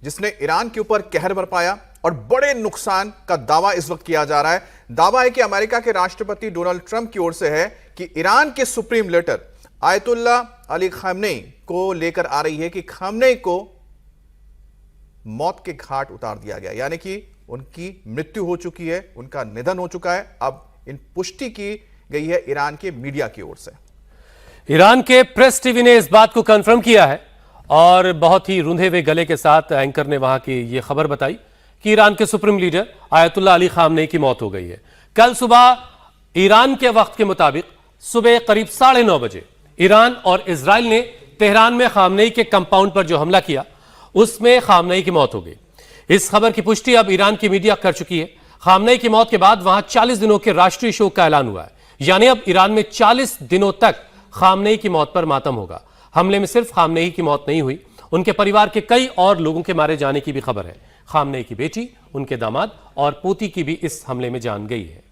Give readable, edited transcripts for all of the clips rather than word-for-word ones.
जिसने ईरान के ऊपर कहर बरपाया और बड़े नुकसान का दावा इस वक्त किया जा रहा है। दावा है कि अमेरिका के राष्ट्रपति डोनाल्ड ट्रंप की ओर से है कि ईरान के supreme leader ayatollah Ali Khamenei को लेकर आ रही है कि खामनेई को मौत के घाट उतार दिया गया, यानी कि उनकी मृत्यु हो चुकी है, उनका निधन हो चुका है। अब इन पुष्टि की गई है ईरान के मीडिया की ओर से। ईरान के प्रेस टीवी ने इस बात को कंफर्म किया है और बहुत ही रुंधे हुए गले के साथ एंकर ने वहां की यह खबर बताई कि ईरान के supreme leader ayatollah Ali Khamenei की मौत हो गई है। कल सुबह ईरान के वक्त के मुताबिक सुबह करीब 9:30 बजे ईरान और इजराइल ने तेहरान में खामनेई के कंपाउंड पर जो हमला किया उसमें खामनेई की मौत हो गई। इस खबर की पुष्टि अब ईरान की मीडिया कर चुकी है। खामनेई की मौत के बाद वहां 40 दिनों के राष्ट्रीय शोक का ऐलान हुआ है, यानी अब ईरान में 40 दिनों तक खामनेई की मौत पर मातम होगा। हमले में सिर्फ खामनेई की मौत नहीं हुई, उनके परिवार के कई और लोगों के मारे जाने की भी खबर है। खामनेई की बेटी, उनके दामाद और पोती की भी इस हमले में जान गई है।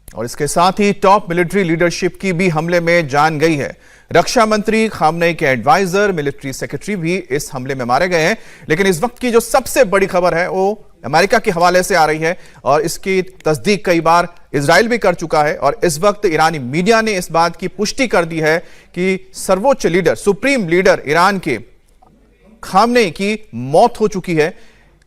और इसके साथ ही टॉप मिलिट्री लीडरशिप की भी हमले में जान गई है। रक्षा मंत्री, खामनेई के एडवाइजर, मिलिट्री सेक्रेटरी भी इस हमले में मारे गए हैं। लेकिन इस वक्त की जो सबसे बड़ी खबर है वो अमेरिका के हवाले से आ रही है और इसकी तस्दीक कई बार इजराइल भी कर चुका है। और इस वक्त ईरानी मीडिया ने इस बात की पुष्टि कर दी है कि सर्वोच्च लीडर, सुप्रीम लीडर ईरान के खामनेई की मौत हो चुकी है।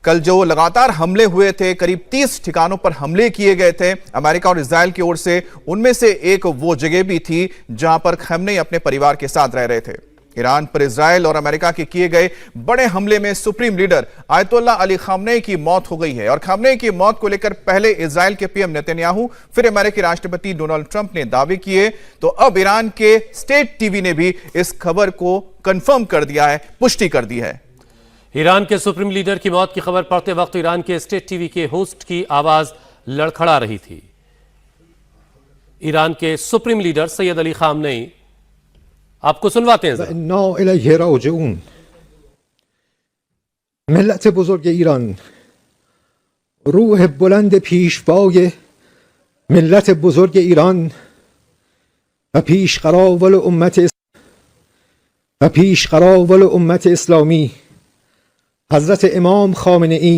कल जो लगातार हमले हुए थे, करीब 30 ठिकानों पर हमले किए गए थे अमेरिका और इजराइल की ओर से, उनमें से एक वो जगह भी थी जहां पर खामनेई अपने परिवार के साथ रह रहे थे। ईरान पर इजराइल और अमेरिका के किए गए बड़े हमले में supreme leader ayatollah Ali Khamenei की मौत हो गई है। और खामनेई की मौत को लेकर पहले इजराइल के पीएम नेतन्याहू, फिर अमेरिकी राष्ट्रपति डोनाल्ड ट्रंप ने दावे किए, तो अब ईरान के स्टेट टीवी ने भी इस खबर को कंफर्म कर दिया है, पुष्टि कर दी है। ईरान के सुप्रीम लीडर की मौत की खबर पढ़ते वक्त ईरान के स्टेट टीवी के होस्ट की आवाज लड़खड़ा रही थी। ईरान के supreme leader Syed Ali Khamenei, आपको सुनवाते हैं। मिल्लत बुजुर्ग ईरान, रूह बुलंद पीशवाए मिल्लत बुजुर्ग ईरान व पीशक़रावल उम्मत इस्लामी हजरत इमाम खामेनेई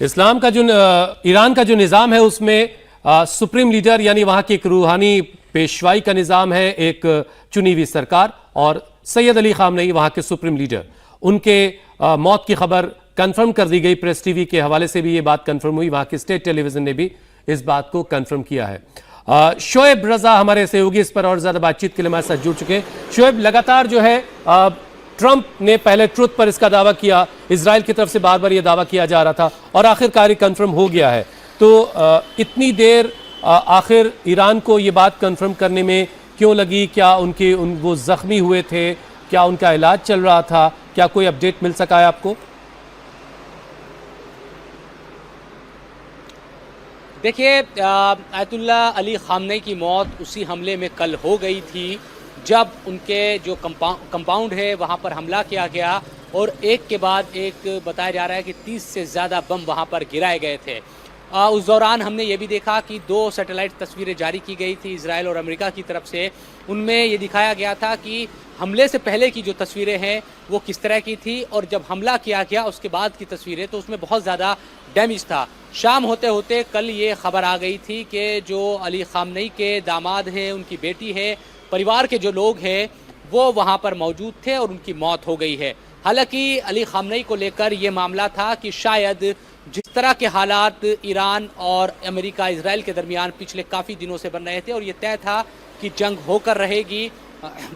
इस्लाम का जो ईरान का जो निज़ाम है उसमें सुप्रीम लीडर यानी वहां की एक रूहानी पेशवाई का निज़ाम है, एक चुनी हुई सरकार, और सैयद अली खामनेई वहां के सुप्रीम लीडर। उनके मौत की खबर कंफर्म कर दी गई। प्रेस टीवी के हवाले से भी ये बात कंफर्म हुई, वहां के स्टेट टेलीविजन ने भी इस बात को कंफर्म किया है। शोएब रजा हमारे सहयोगी इस पर और ज्यादा बातचीत के लिए हमारे साथ जुड़ चुके हैं। शोएब, लगातार जो है ट्रंप ने पहले ट्रुथ पर इसका दावा किया, इजराइल की तरफ से बार बार यह दावा किया जा रहा था और आखिरकार कंफर्म हो गया है। तो इतनी देर आखिर ईरान को ये बात कंफर्म करने में क्यों लगी? क्या वो जख्मी हुए थे? क्या उनका इलाज चल रहा था? क्या कोई अपडेट मिल सका है आपको? देखिए, आयतुल्ला अली खामनेई की मौत उसी हमले में कल हो गई थी जब उनके जो कंपाउंड है वहाँ पर हमला किया गया और एक के बाद एक बताया जा रहा है कि 30 से ज़्यादा बम वहाँ पर गिराए गए थे। उस दौरान हमने ये भी देखा कि 2 सैटेलाइट तस्वीरें जारी की गई थी इजराइल और अमेरिका की तरफ से। उनमें ये दिखाया गया था कि हमले से पहले की जो तस्वीरें हैं वो किस तरह की थी और जब हमला किया गया उसके बाद की तस्वीरें, तो उसमें बहुत ज़्यादा डैमेज था। शाम होते होते कल ये खबर आ गई थी कि जो अली खामनेई के दामाद हैं, उनकी बेटी है, परिवार के जो लोग हैं वो वहाँ पर मौजूद थे और उनकी मौत हो गई है। हालांकि अली खामनेई को लेकर ये मामला था कि शायद जिस तरह के हालात ईरान और अमेरिका, इजराइल के दरमियान पिछले काफ़ी दिनों से बन रहे थे और ये तय था कि जंग होकर रहेगी,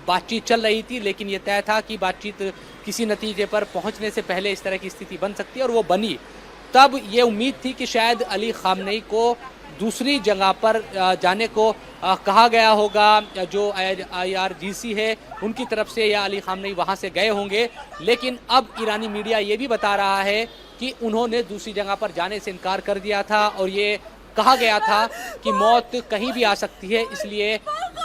बातचीत चल रही थी, लेकिन ये तय था कि बातचीत किसी नतीजे पर पहुंचने से पहले इस तरह की स्थिति बन सकती है और वो बनी। तब ये उम्मीद थी कि शायद अली खामनेई को दूसरी जगह पर जाने को कहा गया होगा, जो IRGC है उनकी तरफ से, या अली खामनेई वहाँ से गए होंगे। लेकिन अब ईरानी मीडिया ये भी बता रहा है कि उन्होंने दूसरी जगह पर जाने से इनकार कर दिया था और ये कहा गया था कि मौत कहीं भी आ सकती है, इसलिए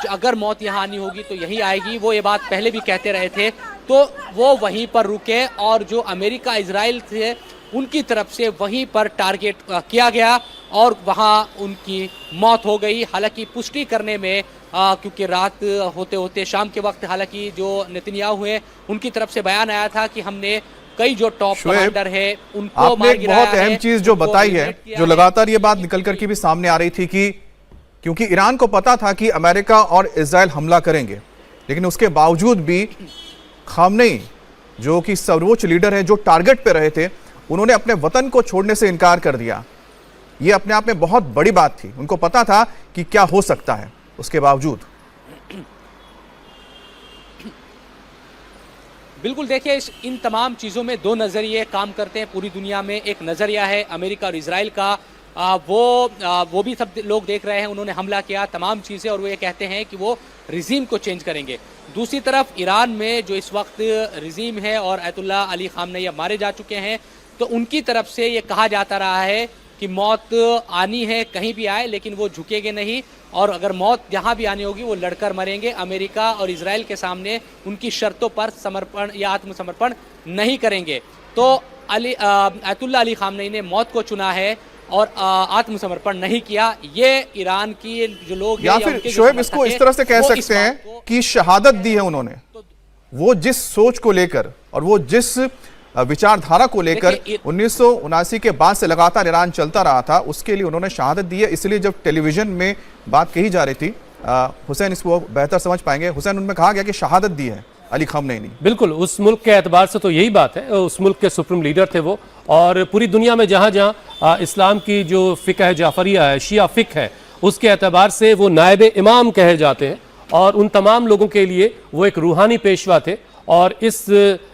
अगर मौत यहाँ आनी होगी तो यहीं आएगी। वो ये बात पहले भी कहते रहे थे, तो वो वहीं पर रुके और जो अमेरिका, इजराइल थे उनकी तरफ से वहीं पर टारगेट किया गया और वहां उनकी मौत हो गई। हालांकि पुष्टि करने में क्योंकि रात होते होते शाम के वक्त हालांकि जो नेतन्याहू हुए उनकी तरफ से बयान आया था कि हमने कई जो टॉप कमांडर है उनको आपने मार एक गिराया बहुत अहम है, चीज जो उनको बताई है, eliminate किया जो लगातार ये बात निकल करके भी सामने आ रही थी कि क्योंकि ईरान को पता था कि अमेरिका और इजराइल हमला करेंगे, लेकिन उसके बावजूद भी खामनेई जो कि सर्वोच्च लीडर है, जो टारगेट पे रहे थे, उन्होंने अपने वतन को छोड़ने से इनकार कर दिया। ये अपने आप में बहुत बड़ी बात थी। उनको पता था कि क्या हो सकता है, उसके बावजूद। बिल्कुल देखिए, इन तमाम चीज़ों में दो नज़रिए काम करते हैं पूरी दुनिया में। एक नज़रिया है अमेरिका और इजराइल का, वो भी सब लोग देख रहे हैं, उन्होंने हमला किया तमाम चीज़ें और वो ये कहते हैं कि वो रिजीम को चेंज करेंगे। दूसरी तरफ ईरान में जो इस वक्त रिजीम है और आयतुल्ला अली खामनेई अब मारे जा चुके हैं, तो उनकी तरफ से ये कहा जाता रहा है कि मौत आनी है कहीं भी आए, लेकिन वो झुकेंगे नहीं और अगर मौत जहां भी आनी होगी वो लड़कर मरेंगे। अमेरिका और इजराइल के सामने उनकी शर्तों पर समर्पण या आत्मसमर्पण नहीं करेंगे। तो आयतुल्ला अली खामनेई ने मौत को चुना है और आत्मसमर्पण नहीं किया। ये ईरान की जो लोग या फिर शोएब इसको इस तरह से कह सकते हैं कि शहादत दी है उन्होंने, वो जिस सोच को लेकर और वो जिस विचारधारा को लेकर 1979 के बाद से लगातार ईरान चलता रहा था, उसके लिए उन्होंने शहादत दी है। इसलिए जब टेलीविजन में बात कही जा रही थी, हुसैन इसको बेहतर समझ पाएंगे, हुसैन उनमें कहा गया कि शहादत दी है अली खामनेई ने। बिल्कुल, उस मुल्क के एतबार से तो यही बात है, उस मुल्क के सुप्रीम लीडर थे वो, और पूरी दुनिया में जहाँ जहाँ इस्लाम की जो फ़िक़्ह है जाफरिया है, शिया फ़िक़्ह है, उसके एतबार से वो नायब इमाम कहे जाते हैं और उन तमाम लोगों के लिए वो एक रूहानी पेशवा थे और इस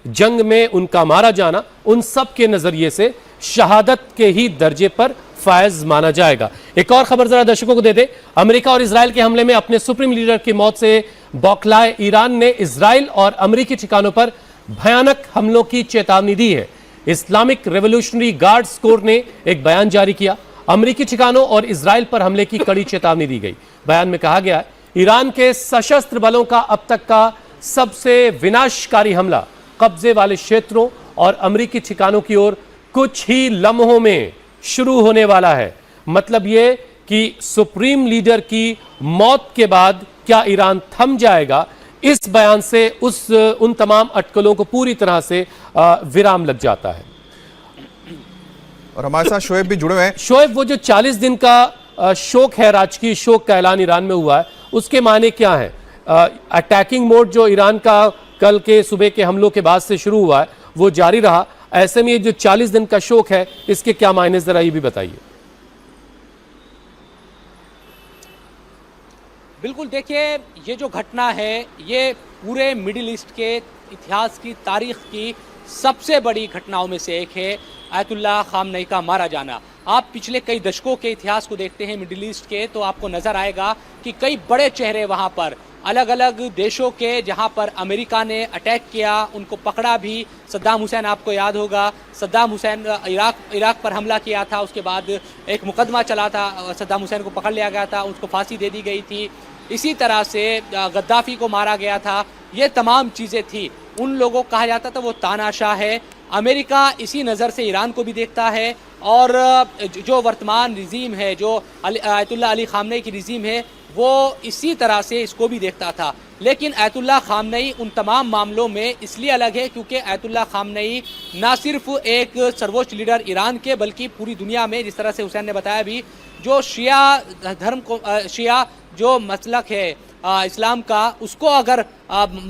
जंग में उनका मारा जाना उन सब के नज़रिए से शहादत के ही दर्जे पर फायज माना जाएगा। एक और खबर जरा दर्शकों को दे दे। अमेरिका और इजराइल के हमले में अपने सुप्रीम लीडर की मौत से बौखलाए ईरान ने इजराइल और अमेरिकी ठिकानों पर भयानक हमलों की चेतावनी दी है। इस्लामिक रेवोल्यूशनरी गार्ड्स कोर ने एक बयान जारी किया। अमेरिकी ठिकानों और इजराइल पर हमले की कड़ी चेतावनी दी गई। बयान में कहा गया है, ईरान के सशस्त्र बलों का अब तक का सबसे विनाशकारी हमला कब्जे वाले क्षेत्रों और अमेरिकी ठिकानों की ओर कुछ ही लम्हों में शुरू होने वाला है। मतलब ये कि सुप्रीम लीडर की मौत के बाद क्या ईरान थम जाएगा, इस बयान से उन तमाम अटकलों को पूरी तरह से विराम लग जाता है। और हमारे साथ शोएब भी जुड़े हुए हैं। शोएब, वो जो 40 दिन का शोक है, राजकीय शोक का ऐलान ईरान में हुआ है, उसके माने क्या है? अटैकिंग मोड जो ईरान का कल के सुबह के हमलों के बाद से शुरू हुआ है वो जारी रहा। ऐसे में ये जो 40 दिन का शोक है, इसके क्या मायने, जरा ये भी बताइए। बिल्कुल देखिए, ये जो घटना है ये पूरे मिडिल ईस्ट के इतिहास की, तारीख की सबसे बड़ी घटनाओं में से एक है, आयतुल्ला खामनेई का मारा जाना। आप पिछले कई दशकों के इतिहास को देखते हैं मिडिल ईस्ट के, तो आपको नजर आएगा कि कई बड़े चेहरे वहां पर अलग अलग देशों के, जहां पर अमेरिका ने अटैक किया, उनको पकड़ा भी। सद्दाम हुसैन, आपको याद होगा, सद्दाम हुसैन इराक पर हमला किया था, उसके बाद एक मुकदमा चला था, सद्दाम हुसैन को पकड़ लिया गया था, उसको फांसी दे दी गई थी। इसी तरह से गद्दाफी को मारा गया था। ये तमाम चीज़ें थी। उन लोगों को कहा जाता था वो तानाशाह है। अमेरिका इसी नज़र से ईरान को भी देखता है और जो वर्तमान रिजीम है, जो आयतुल्ला अली खामनेई की रिजीम है, वो इसी तरह से इसको भी देखता था। लेकिन आयतुल्ला खामनेई उन तमाम मामलों में इसलिए अलग है क्योंकि आयतुल्ला खामनेई ना सिर्फ एक सर्वोच्च लीडर ईरान के, बल्कि पूरी दुनिया में, जिस तरह से हुसैन ने बताया भी, जो शिया धर्म को, शिया जो मसलक है इस्लाम का, उसको अगर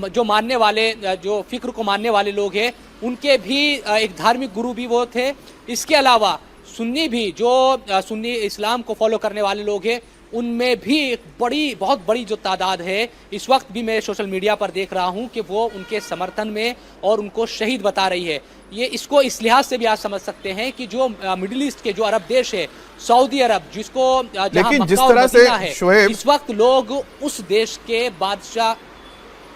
जो मानने वाले, जो फिक्र को मानने वाले लोग हैं, उनके भी एक धार्मिक गुरु भी वो थे। इसके अलावा सुन्नी भी, जो सुन्नी इस्लाम को फॉलो करने वाले लोग हैं, उनमें भी एक बहुत बड़ी जो तादाद है, इस वक्त भी मैं सोशल मीडिया पर देख रहा हूं कि वो उनके समर्थन में और उनको शहीद बता रही है। ये इसको इस लिहाज से भी आप समझ सकते हैं कि जो मिडिल ईस्ट के जो अरब देश है, सऊदी अरब, जिसको लेकिन जिस तरह से शोएब, इस वक्त लोग उस देश के बादशाह,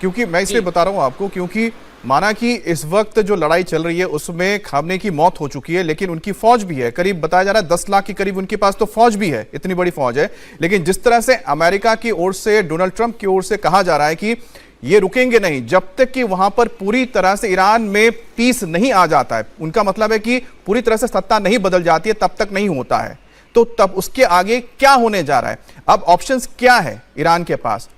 क्योंकि मैं इसलिए बता रहा हूं आपको क्योंकि माना कि इस वक्त जो लड़ाई चल रही है उसमें खामनेई की मौत हो चुकी है, लेकिन उनकी फौज भी है, करीब बताया जा रहा है 10 लाख के करीब उनके पास तो फौज भी है, इतनी बड़ी फौज है। लेकिन जिस तरह से अमेरिका की ओर से, डोनाल्ड ट्रंप की ओर से कहा जा रहा है कि ये रुकेंगे नहीं जब तक कि वहां पर पूरी तरह से ईरान में पीस नहीं आ जाता है। उनका मतलब है कि पूरी तरह से सत्ता नहीं बदल जाती है, तब तक नहीं होता है। तो तब उसके आगे क्या होने जा रहा है? अब ऑप्शंस क्या है ईरान के पास?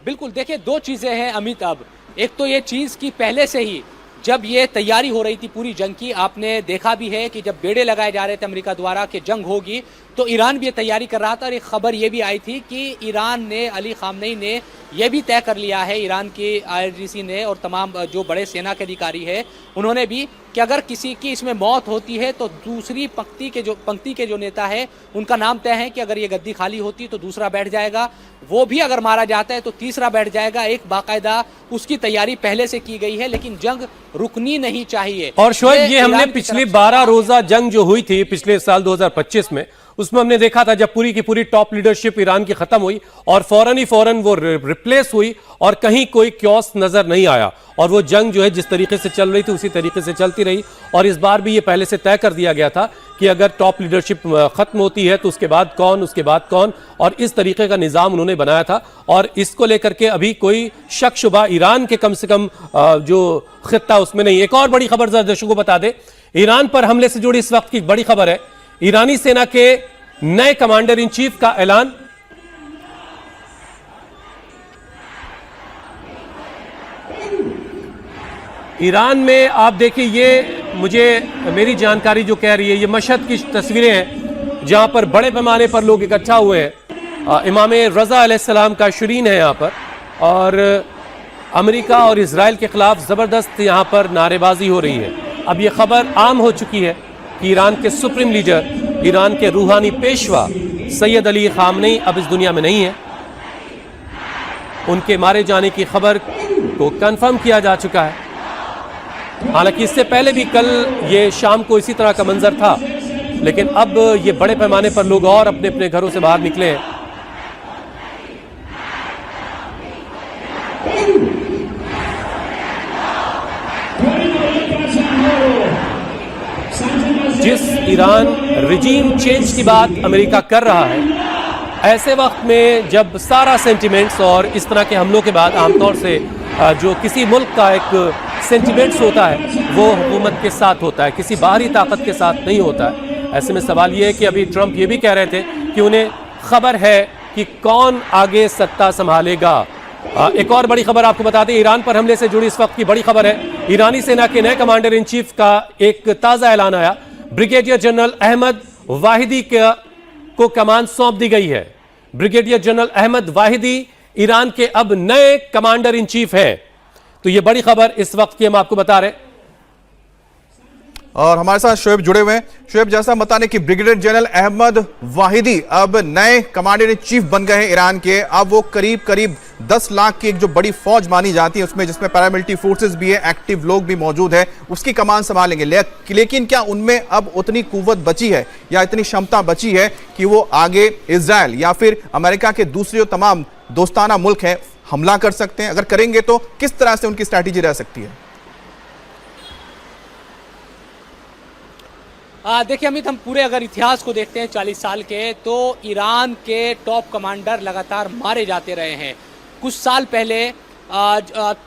बिल्कुल, देखिए दो चीजें हैं अमित। अब एक तो ये चीज कि पहले से ही जब ये तैयारी हो रही थी पूरी जंग की, आपने देखा भी है कि जब बेड़े लगाए जा रहे थे अमेरिका द्वारा कि जंग होगी, तो ईरान भी ये तैयारी कर रहा था। और एक खबर ये भी आई थी कि ईरान ने, अली खामनेई ने यह भी तय कर लिया है, ईरान की IRGC ने और तमाम जो बड़े सेना के अधिकारी हैं उन्होंने भी, कि अगर किसी की इसमें मौत होती है तो दूसरी पंक्ति के जो नेता है उनका नाम तय है कि अगर ये गद्दी खाली होती तो दूसरा बैठ जाएगा, वो भी अगर मारा जाता है तो तीसरा बैठ जाएगा। एक बाकायदा उसकी तैयारी पहले से की गई है, लेकिन जंग रुकनी नहीं चाहिए। और शोएब, ये हमने पिछली 12 रोजा जंग जो हुई थी पिछले साल 2025 में, उसमें हमने देखा था जब पूरी की पूरी टॉप लीडरशिप ईरान की खत्म हुई और फौरन वो रिप्लेस हुई और कहीं कोई क्योस नजर नहीं आया, और वो जंग जो है जिस तरीके से चल रही थी उसी तरीके से चलती रही। और इस बार भी ये पहले से तय कर दिया गया था कि अगर टॉप लीडरशिप खत्म होती है तो उसके बाद कौन, उसके बाद कौन, और इस तरीके का निजाम उन्होंने बनाया था। और इसको लेकर के अभी कोई शक शुबा ईरान के कम से कम जो खित्ता उसमें नहीं। एक और बड़ी खबर दर्शकों को बता दे, ईरान पर हमले से जुड़ी इस वक्त की बड़ी खबर है, ईरानी सेना के नए कमांडर इन चीफ का ऐलान। ईरान में आप देखिए, ये मेरी जानकारी जो कह रही है, ये मशहद की तस्वीरें हैं जहां पर बड़े पैमाने पर लोग इकट्ठा हुए हैं। इमाम रजा अलैहिस्सलाम का शरीन है यहां पर, और अमेरिका और इजराइल के खिलाफ जबरदस्त यहां पर नारेबाजी हो रही है। अब यह खबर आम हो चुकी है कि ईरान के सुप्रीम लीडर, ईरान के रूहानी पेशवा सैयद अली खामनेई अब इस दुनिया में नहीं है। उनके मारे जाने की खबर को कंफर्म किया जा चुका है। हालांकि इससे पहले भी कल ये शाम को इसी तरह का मंजर था, लेकिन अब ये बड़े पैमाने पर लोग और अपने अपने घरों से बाहर निकले हैं। जिस ईरान रिजीम चेंज की बात अमेरिका कर रहा है, ऐसे वक्त में जब सारा सेंटिमेंट्स और इस तरह के हमलों के बाद आमतौर से जो किसी मुल्क का एक सेंटिमेंट्स होता है वो हुकूमत के साथ होता है, किसी बाहरी ताकत के साथ नहीं होता है। ऐसे में सवाल ये है कि अभी ट्रंप ये भी कह रहे थे कि उन्हें खबर है कि कौन आगे सत्ता संभालेगा। एक और बड़ी खबर आपको बता दें, ईरान पर हमले से जुड़ी इस वक्त की बड़ी खबर है, ईरानी सेना के नए कमांडर इन चीफ का एक ताज़ा ऐलान आया। ब्रिगेडियर जनरल अहमद वाहिदी को कमान सौंप दी गई है। Brigadier general Ahmad Vahidi Iran के अब नए कमांडर इन चीफ हैं। तो ये बड़ी खबर इस वक्त की हम आपको बता रहे हैं। और हमारे साथ शोएब जुड़े हुए हैं। शोएब, जैसा बताने कि ब्रिगेडियर जनरल अहमद वाहिदी अब नए कमांडर इन चीफ बन गए हैं ईरान के। अब वो करीब 10 लाख की एक जो बड़ी फौज मानी जाती है उसमें, जिसमें पैरामिलिट्री फोर्सेस भी है, एक्टिव लोग भी मौजूद है, उसकी कमान संभालेंगे। लेकिन क्या उनमें अब उतनी कुव्वत बची है या इतनी क्षमता बची है कि वो आगे इजराइल या फिर अमेरिका के दूसरे तमाम दोस्ताना मुल्क हैं हमला कर सकते हैं? अगर करेंगे तो किस तरह से उनकी स्ट्रैटेजी रह सकती है? देखिए अमित, हम पूरे अगर इतिहास को देखते हैं 40 साल के, तो ईरान के टॉप कमांडर लगातार मारे जाते रहे हैं। कुछ साल पहले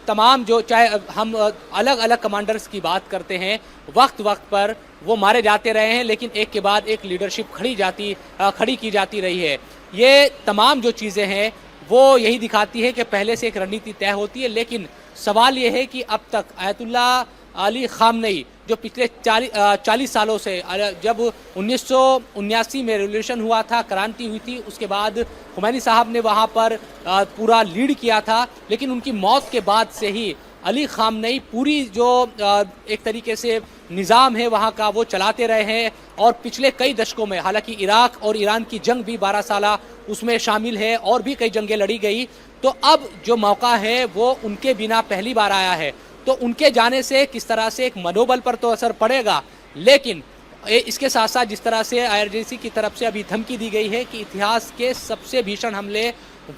तमाम जो, चाहे हम अलग अलग कमांडर्स की बात करते हैं, वक्त पर वो मारे जाते रहे हैं, लेकिन एक के बाद एक लीडरशिप खड़ी की जाती रही है। ये तमाम जो चीज़ें हैं वो यही दिखाती है कि पहले से एक रणनीति तय होती है। लेकिन सवाल ये है कि अब तक आयतुल्ला अली खामनेई जो पिछले 40 सालों से, जब 1979 में रेवोल्यूशन हुआ था, क्रांति हुई थी, उसके बाद खुमैनी साहब ने वहाँ पर पूरा लीड किया था, लेकिन उनकी मौत के बाद से ही अली खामनेई पूरी जो एक तरीके से निज़ाम है वहाँ का वो चलाते रहे हैं। और पिछले कई दशकों में, हालांकि इराक और ईरान की जंग भी 12 साल उसमें शामिल है और भी कई जंगें लड़ी गई, तो अब जो मौका है वो उनके बिना पहली बार आया है। तो उनके जाने से किस तरह से एक मनोबल पर तो असर पड़ेगा, लेकिन इसके साथ साथ जिस तरह से IRGC की तरफ से अभी धमकी दी गई है कि इतिहास के सबसे भीषण हमले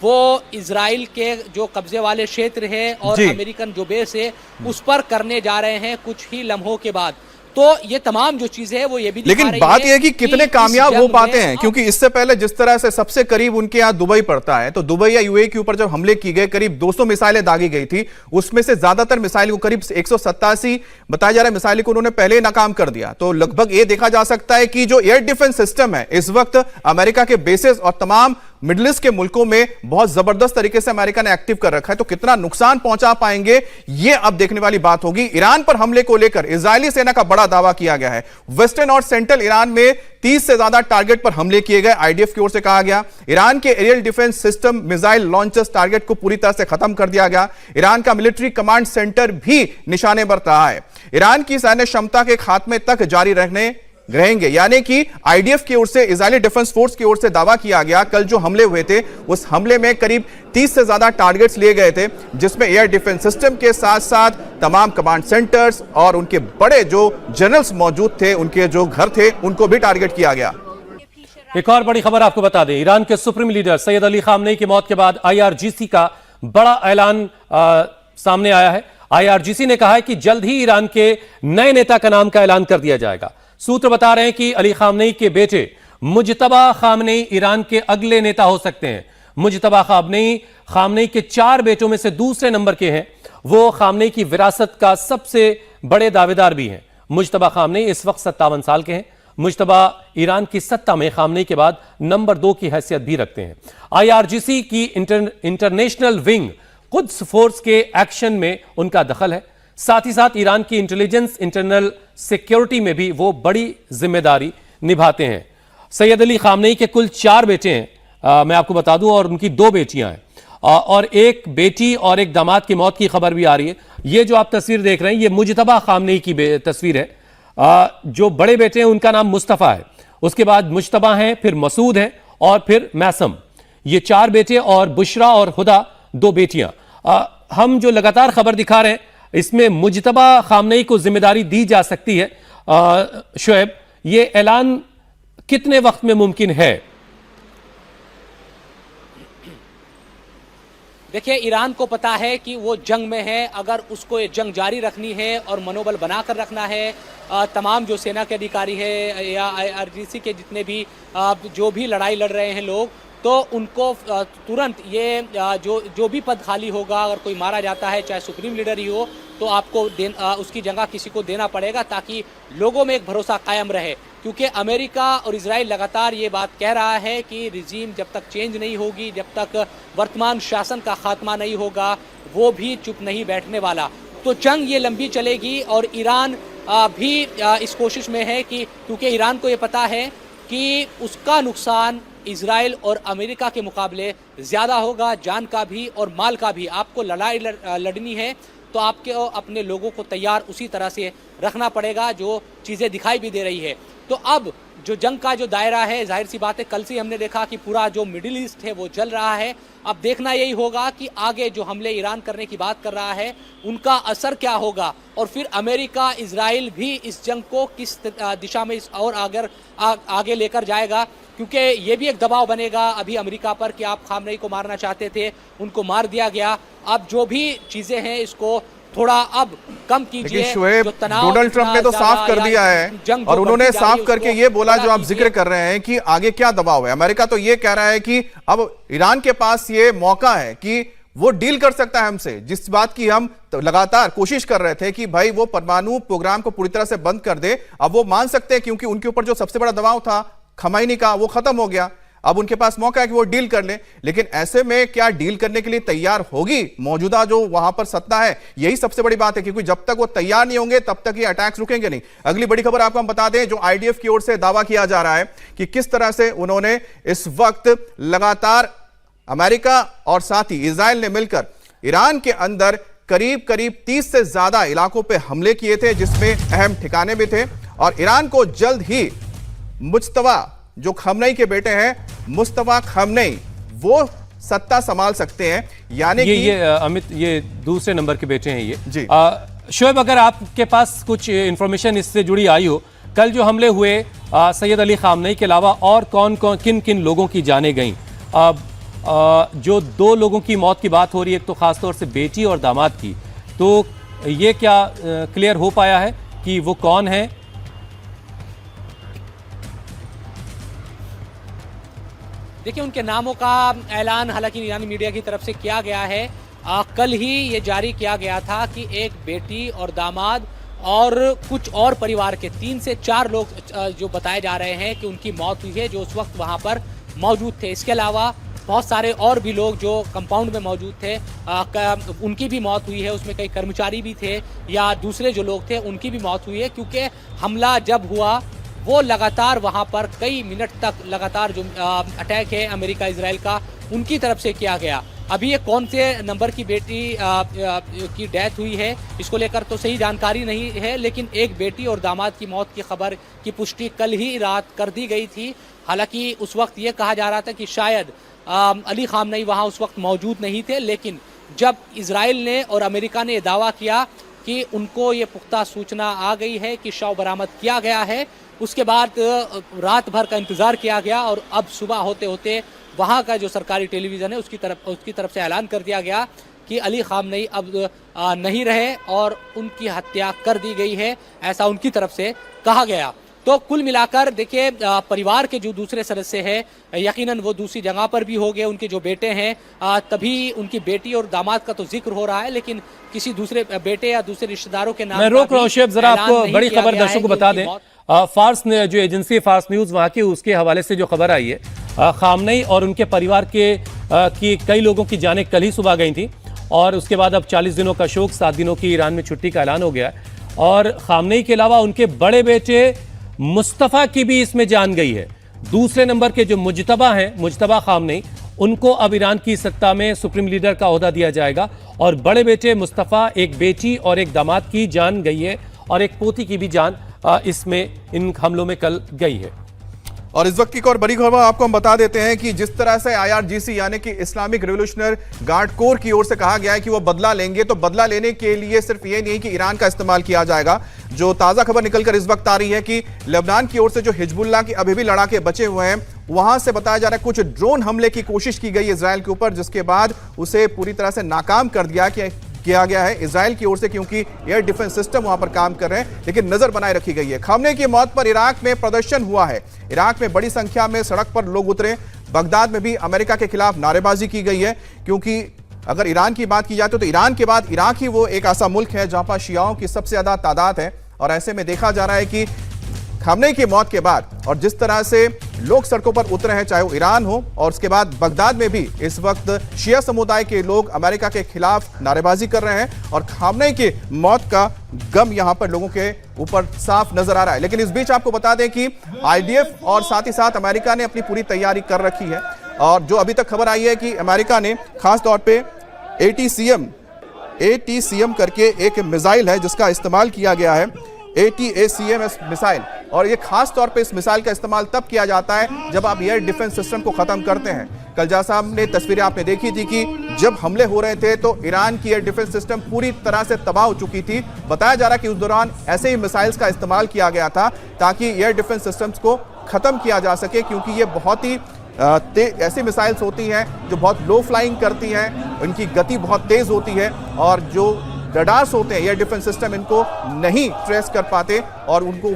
वो इजराइल के जो कब्जे वाले क्षेत्र है और अमेरिकन जो बेस है उस पर करने जा रहे हैं कुछ ही लम्हों के बाद। तो ये तमाम जो चीजें हैं वो ये भी दिखा लेकिन रही बात है यह है कि कितने इस कामयाब हो जंग पाते में हैं, क्योंकि इससे पहले जिस तरह से सबसे करीब उनके यहां दुबई पड़ता है, तो दुबई या यूएई के ऊपर जब हमले किए गए करीब 200 मिसाइलें दागी गई थी, उसमें से ज्यादातर मिसाइल को करीब 187 बताया जा रहा है मिसाइल को उन्होंने पहले ही नाकाम कर दिया। तो लगभग यह देखा जा सकता है कि जो एयर डिफेंस सिस्टम है इस वक्त अमेरिका के बेसेस और तमाम मिडिल ईस्ट के मुल्कों में बहुत जबरदस्त तरीके से अमेरिका ने एक्टिव कर रखा है। तो कितना नुकसान पहुंचा पाएंगे यह अब देखने वाली बात होगी। ईरान पर हमले को लेकर इजरायली सेना का बड़ा दावा किया गया है। वेस्टर्न और सेंट्रल ईरान में 30 से ज्यादा टारगेट पर हमले किए गए, आईडीएफ की ओर से कहा गया। ईरान के aerial defence system missile launchers target को पूरी तरह से खत्म कर दिया गया। ईरान का मिलिट्री कमांड सेंटर भी निशाने पर रहा है। ईरान की सैन्य क्षमता के खात्मे तक जारी रहेंगे, यानी कि आईडीएफ की ओर से, इजरायली डिफेंस फोर्स की ओर से दावा किया गया। कल जो हमले हुए थे उस हमले में करीब 30 से ज्यादा टारगेट्स लिए गए थे, जिसमें एयर डिफेंस सिस्टम के साथ साथ तमाम कमांड सेंटर्स और उनके बड़े जो जनरल्स मौजूद थे, उनके जो घर थे, उनको भी टारगेट किया गया। एक और बड़ी खबर आपको बता दें, ईरान के supreme leader Syed Ali Khamenei की मौत के बाद आईआरजीसी का बड़ा ऐलान सामने आया है। आईआरजीसी ने कहा है कि जल्द ही ईरान के नए नेता का नाम का ऐलान कर दिया जाएगा। सूत्र बता रहे हैं कि अली खामनेई के बेटे मुजतबा खामनेई ईरान के अगले नेता हो सकते हैं। मुजतबा खामनेई के 4 बेटों में से दूसरे नंबर के हैं। वो खामनेई की विरासत का सबसे बड़े दावेदार भी हैं। मुजतबा खामनेई इस वक्त 57 साल के हैं। मुजतबा ईरान की सत्ता में खामनेई के बाद नंबर 2 की हैसियत भी रखते हैं। आईआरजीसी की इंटरनेशनल विंग कुद्स फोर्स के एक्शन में उनका दखल है। साथ ही साथ ईरान की इंटेलिजेंस, इंटरनल सिक्योरिटी में भी वो बड़ी जिम्मेदारी निभाते हैं। सैयद अली खामनेई के कुल 4 बेटे हैं, मैं आपको बता दूं, और उनकी 2 बेटियां हैं, और एक बेटी और एक दामाद की मौत की खबर भी आ रही है। ये जो आप तस्वीर देख रहे हैं ये मुजतबा खामनेई की तस्वीर है। जो बड़े बेटे हैं उनका नाम मुस्तफ़ा है, उसके बाद मुजतबा हैं, फिर मसूद है और फिर मैसम। ये 4 बेटे और बुशरा और हुदा 2 बेटियां। हम जो लगातार खबर दिखा रहे हैं इसमें मुजतबा खामनेई को जिम्मेदारी दी जा सकती है। शुएब, ये ऐलान कितने वक्त में मुमकिन है? देखिए, ईरान को पता है कि वो जंग में है। अगर उसको ये जंग जारी रखनी है और मनोबल बनाकर रखना है, तमाम जो सेना के अधिकारी है या आईआरजीसी के जितने भी जो भी लड़ाई लड़ रहे हैं लोग, तो उनको तुरंत ये जो भी पद खाली होगा, अगर कोई मारा जाता है चाहे सुप्रीम लीडर ही हो, तो आपको उसकी जगह किसी को देना पड़ेगा ताकि लोगों में एक भरोसा कायम रहे। क्योंकि अमेरिका और इजराइल लगातार ये बात कह रहा है कि रिजीम जब तक चेंज नहीं होगी, जब तक वर्तमान शासन का खात्मा नहीं होगा, वो भी चुप नहीं बैठने वाला। तो जंग ये लंबी चलेगी और ईरान भी इस कोशिश में है कि, क्योंकि ईरान को ये पता है कि उसका नुकसान इजराइल और अमेरिका के मुकाबले ज़्यादा होगा, जान का भी और माल का भी। आपको लड़ाई लड़नी है तो आपके अपने लोगों को तैयार उसी तरह से रखना पड़ेगा जो चीज़ें दिखाई भी दे रही है। तो अब जो जंग का जो दायरा है, जाहिर सी बात है, कल से हमने देखा कि पूरा जो मिडिल ईस्ट है वो जल रहा है। अब देखना यही होगा कि आगे जो हमले ईरान करने की बात कर रहा है उनका असर क्या होगा, और फिर अमेरिका, इजराइल भी इस जंग को किस दिशा में और आगे लेकर जाएगा। क्योंकि ये भी एक दबाव बनेगा अभी अमेरिका पर कि आप खामनेई को मारना चाहते थे, उनको मार दिया गया। अब जो भी चीज़ें हैं इसको थोड़ा अब कम कीजिए। डोनाल्ड ट्रंप ने तो साफ कर दिया है और उन्होंने साफ करके ये बोला जो आप जिक्र कर रहे हैं कि आगे क्या दबाव है। अमेरिका तो ये कह रहा है कि अब ईरान के पास ये मौका है कि वो डील कर सकता है हमसे, जिस बात की हम तो लगातार कोशिश कर रहे थे कि भाई वो परमाणु प्रोग्राम को पूरी तरह से बंद कर दे। अब वो मान सकते हैं क्योंकि उनके ऊपर जो सबसे बड़ा दबाव था खमैनी का, वो खत्म हो गया। अब उनके पास मौका है कि वो डील कर ले। लेकिन ऐसे में क्या डील करने के लिए तैयार होगी मौजूदा जो वहां पर सत्ता है? यही सबसे बड़ी बात है, क्योंकि जब तक वो तैयार नहीं होंगे तब तक ये अटैक्स रुकेंगे नहीं। अगली बड़ी खबर आपको हम बता दें, जो आईडीएफ की ओर से दावा किया जा रहा है कि किस तरह से उन्होंने इस वक्त लगातार अमेरिका और साथ ही इजराइल ने मिलकर ईरान के अंदर करीब 30 से ज्यादा इलाकों पर हमले किए थे, जिसमें अहम ठिकाने भी थे। और ईरान को जल्द ही मुजतबा, जो खामनेई के बेटे हैं मुस्तफा खामनेई, वो सत्ता संभाल सकते हैं। यानी कि अमित, ये दूसरे नंबर के बेटे हैं ये जी। शोएब, अगर आपके पास कुछ इंफॉर्मेशन इससे जुड़ी आई हो, कल जो हमले हुए सैयद अली खामनेई के अलावा और किन किन लोगों की जाने गई? जो 2 लोगों की मौत की बात हो रही है, एक तो खासतौर से बेटी और दामाद की, तो ये क्या क्लियर हो पाया है कि वो कौन है देखिए, उनके नामों का ऐलान हालांकि ईरानी मीडिया की तरफ से किया गया है। कल ही ये जारी किया गया था कि एक बेटी और दामाद और कुछ और परिवार के 3 से 4 लोग जो बताए जा रहे हैं कि उनकी मौत हुई है, जो उस वक्त वहां पर मौजूद थे। इसके अलावा बहुत सारे और भी लोग जो कंपाउंड में मौजूद थे, उनकी भी मौत हुई है। उसमें कई कर्मचारी भी थे या दूसरे जो लोग थे उनकी भी मौत हुई है, क्योंकि हमला जब हुआ वो लगातार वहां पर कई मिनट तक लगातार जो अटैक है अमेरिका इजराइल का उनकी तरफ से किया गया। अभी ये कौन से नंबर की बेटी की डेथ हुई है इसको लेकर तो सही जानकारी नहीं है, लेकिन एक बेटी और दामाद की मौत की खबर की पुष्टि कल ही रात कर दी गई थी। हालांकि उस वक्त ये कहा जा रहा था कि शायद अली खामनेई वहां उस वक्त मौजूद नहीं थे, लेकिन जब इजराइल ने और अमेरिका ने दावा किया कि उनको ये पुख्ता सूचना आ गई है कि शव बरामद किया गया है, उसके बाद रात भर का इंतजार किया गया और अब सुबह होते होते वहाँ का जो सरकारी टेलीविज़न है उसकी तरफ से ऐलान कर दिया गया कि अली खामनेई अब नहीं रहे और उनकी हत्या कर दी गई है, ऐसा उनकी तरफ से कहा गया। तो कुल मिलाकर देखिए, परिवार के जो दूसरे सदस्य हैं यकीनन वो दूसरी जगह पर भी हो गए, उनके जो बेटे हैं तभी उनकी बेटी और दामाद का तो जिक्र हो रहा है, लेकिन किसी दूसरे बेटे या दूसरे रिश्तेदारों के नाम मैं रोक रहा हूं शेफ, जरा आपको बड़ी खबर दर्शकों को बता दें। फार्स ने जो एजेंसी फार्स न्यूज वहां की, उसके हवाले से जो खबर आई है, खामनेई और उनके परिवार की कई लोगों की जानें कल ही सुबह गई थी और उसके बाद अब 40 दिनों का शोक, 7 दिनों की ईरान में छुट्टी का ऐलान हो गया है। और खामनेई के अलावा उनके बड़े बेटे मुस्तफ़ा की भी इसमें जान गई है। दूसरे नंबर के जो मुजतबा हैं, मुजतबा खामनेई, उनको अब ईरान की सत्ता में सुप्रीम लीडर का ओहदा दिया जाएगा और बड़े बेटे मुस्तफ़ा, एक बेटी और एक दामाद की जान गई है और एक पोती की भी जान इसमें इन हमलों में कल गई है। और इस वक्त की एक और बड़ी खबर आपको हम बता देते हैं कि जिस तरह से IRGC यानी कि इस्लामिक रिवोल्यूशनरी गार्ड कोर की ओर से कहा गया है कि वो बदला लेंगे, तो बदला लेने के लिए सिर्फ ये नहीं कि ईरान का इस्तेमाल किया जाएगा। जो ताजा खबर निकलकर इस वक्त आ रही है कि लेबनान की ओर से जो हिजबुल्लाह के अभी भी लड़ाके बचे हुए हैं, वहां से बताया जा रहा है कुछ ड्रोन हमले की कोशिश की गई इजराइल के ऊपर, जिसके बाद उसे पूरी तरह से नाकाम कर किया गया है इजराइल की ओर से, क्योंकि एयर डिफेंस सिस्टम वहां पर काम कर रहे हैं, लेकिन नजर बनाए रखी गई है। खामनेई की मौत पर इराक में प्रदर्शन हुआ है। इराक में बड़ी संख्या में सड़क पर लोग उतरे। बगदाद में भी अमेरिका के खिलाफ नारेबाजी की गई है, क्योंकि अगर ईरान की बात की जाए तो ईरान के बाद इराक ही वो एक ऐसा मुल्क है जहां पर शियाओं की सबसे ज्यादा तादाद है। और ऐसे में देखा जा रहा है कि खामनेई की मौत के बाद और जिस तरह से लोग सड़कों पर उतरे हैं, चाहे वो ईरान हो और उसके बाद बगदाद में भी इस वक्त शिया समुदाय के लोग अमेरिका के खिलाफ नारेबाजी कर रहे हैं और खामनेई की मौत का गम यहां पर लोगों के ऊपर साफ नजर आ रहा है। लेकिन इस बीच आपको बता दें कि IDF और साथ ही साथ अमेरिका ने अपनी पूरी तैयारी कर रखी है। और जो अभी तक खबर आई है कि अमेरिका ने खास तौर पे ATCM करके एक मिसाइल है जिसका इस्तेमाल किया गया है, ATACMS मिसाइल, और ये खास तौर पे इस मिसाइल का इस्तेमाल तब किया जाता है जब आप एयर डिफेंस सिस्टम को खत्म करते हैं। कल जैसा हमने तस्वीरें आपने देखी थी कि जब हमले हो रहे थे तो ईरान की एयर डिफेंस सिस्टम पूरी तरह से तबाह हो चुकी थी। बताया जा रहा है कि उस दौरान ऐसे ही मिसाइल्स का इस्तेमाल किया गया था ताकि एयर डिफेंस सिस्टम्स को खत्म किया जा सके, क्योंकि ये बहुत ही ऐसी मिसाइल्स होती हैं जो बहुत लो फ्लाइंग करती हैं, इनकी गति बहुत तेज होती है और जो रडार्स होते हैं एयर डिफेंस सिस्टम इनको नहीं ट्रेस कर पाते और उनको